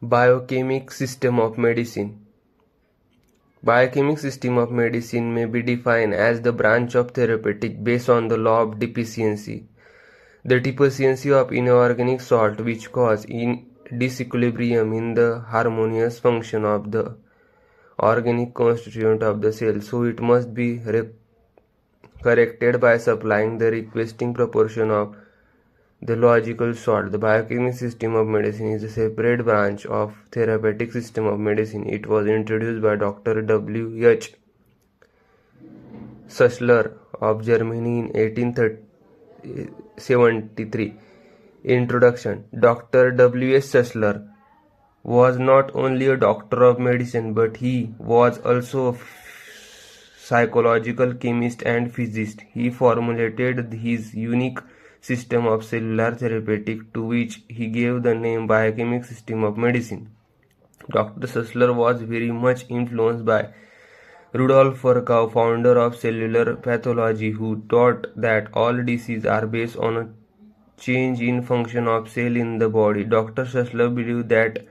Biochemic System of Medicine. Biochemic system of medicine may be defined as the branch of therapeutic based on the law of deficiency. The deficiency of inorganic salt which cause disequilibrium in the harmonious function of the organic constituent of the cell, so it must be corrected by supplying the requesting proportion of the logical salt. The biochemic system of medicine is a separate branch of therapeutic system of medicine. It was introduced by Dr. W.H. Sussler of Germany in 1873. Introduction. Dr. W.H. Sussler was not only a doctor of medicine, but he was also a psychological chemist and physicist. He formulated his unique system of cellular therapeutic, to which he gave the name Biochemic System of Medicine. Dr. Sussler was very much influenced by Rudolf Virchow, founder of cellular pathology, who taught that all diseases are based on a change in function of cell in the body. Dr. Sussler believed that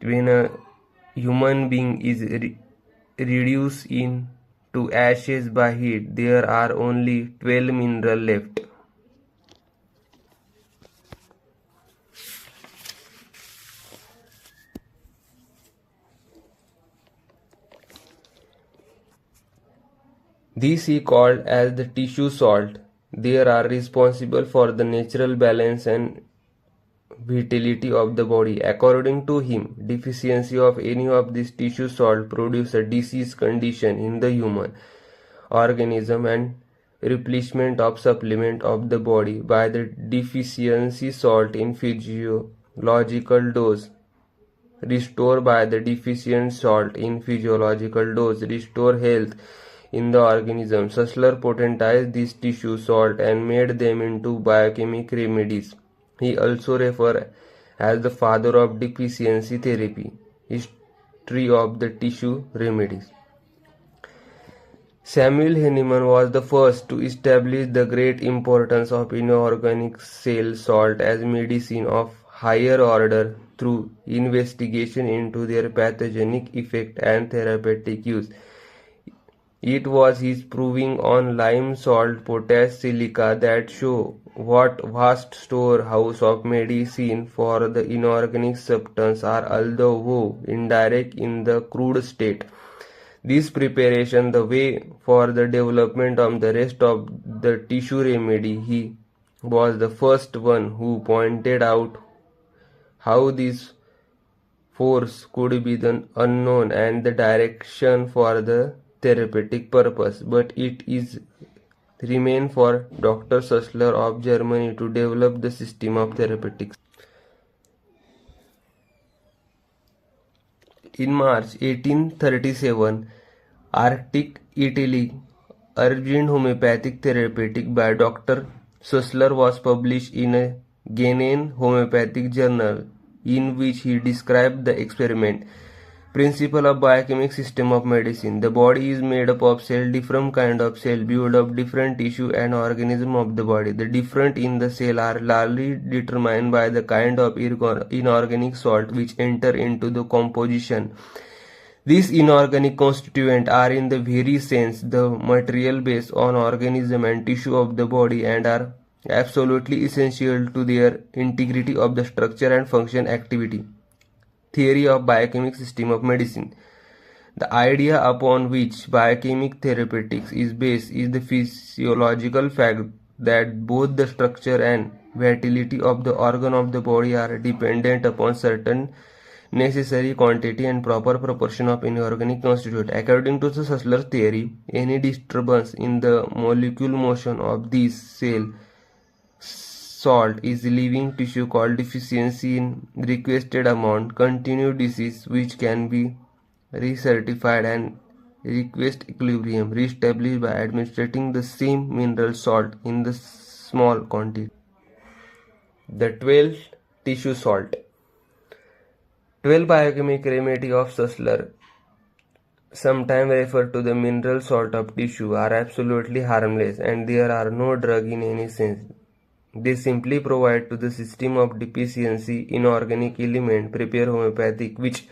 when a human being is reduced into ashes by heat, there are only 12 minerals left. These he called as the tissue salt. They are responsible for the natural balance and vitality of the body. According to him, deficiency of any of these tissue salt produce a disease condition in the human organism, and replacement of supplement of the body by the deficiency salt in physiological dose restore by the deficient salt in physiological dose restore health in the organism. Sussler potentized these tissue salt and made them into biochemic remedies. He also referred as the father of deficiency therapy. History of the tissue remedies. Samuel Hahnemann was the first to establish the great importance of inorganic cell salt as medicine of higher order through investigation into their pathogenic effect and therapeutic use. It was his proving on lime salt, potash, silica that show what vast storehouse of medicine for the inorganic substance are, although indirect in the crude state. This preparation the way for the development of the rest of the tissue remedy. He was the first one who pointed out how this force could be the unknown and the direction for the therapeutic purpose, but it is remain for Dr. Sussler of Germany to develop the system of therapeutics. In March 1837, Arctic Italy, urgent homeopathic therapeutic by Dr. Sussler was published in a Ghanaian homeopathic journal, in which he described the experiment. Principle of biochemic system of medicine. The body is made up of cells. Different kind of cell build up different tissue and organism of the body. The different in the cell are largely determined by the kind of inorganic salt which enter into the composition. These inorganic constituents are in the very sense the material based on organism and tissue of the body, and are absolutely essential to their integrity of the structure and function activity. Theory of biochemic system of medicine. The idea upon which biochemic therapeutics is based is the physiological fact that both the structure and vitality of the organ of the body are dependent upon certain necessary quantity and proper proportion of inorganic constituent. According to the Sussler theory, any disturbance in the molecular motion of these cell salt is living tissue called deficiency in requested amount, continued disease which can be recertified, and request equilibrium reestablished by administering the same mineral salt in the small quantity. The 12 tissue salt. 12 biochemic remedy of Sussler, sometimes referred to the mineral salt of tissue, are absolutely harmless and there are no drug in any sense. They simply provide to the system of deficiency inorganic element, prepare homeopathic, which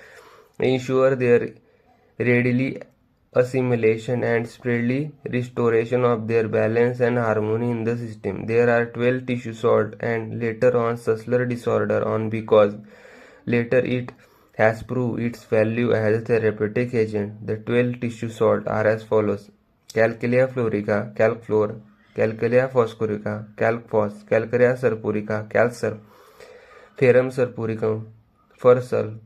ensure their readily assimilation and speedily restoration of their balance and harmony in the system. There are 12 tissue salt and later on Sussler disorder on because later it has proved its value as a therapeutic agent. The 12 tissue salt are as follows: Calcarea florica, calcfluor, Calcarea phosphorica, calcphos, Calcarea sulfurica, calsulf, Ferrum sulfuricum, Fursul,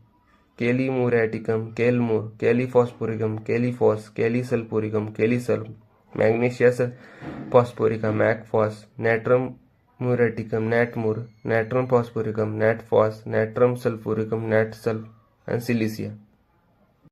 Calimuraticum, Calmur, Caliphosporicum, Califos, Calisulfuricum, Calisulf, Magnesia phosphorica, Macphos, Natrum muraticum, Natmur, Natrum phosphoricum, Natphos, Natrum sulfuricum, Natsulf, and Silicia.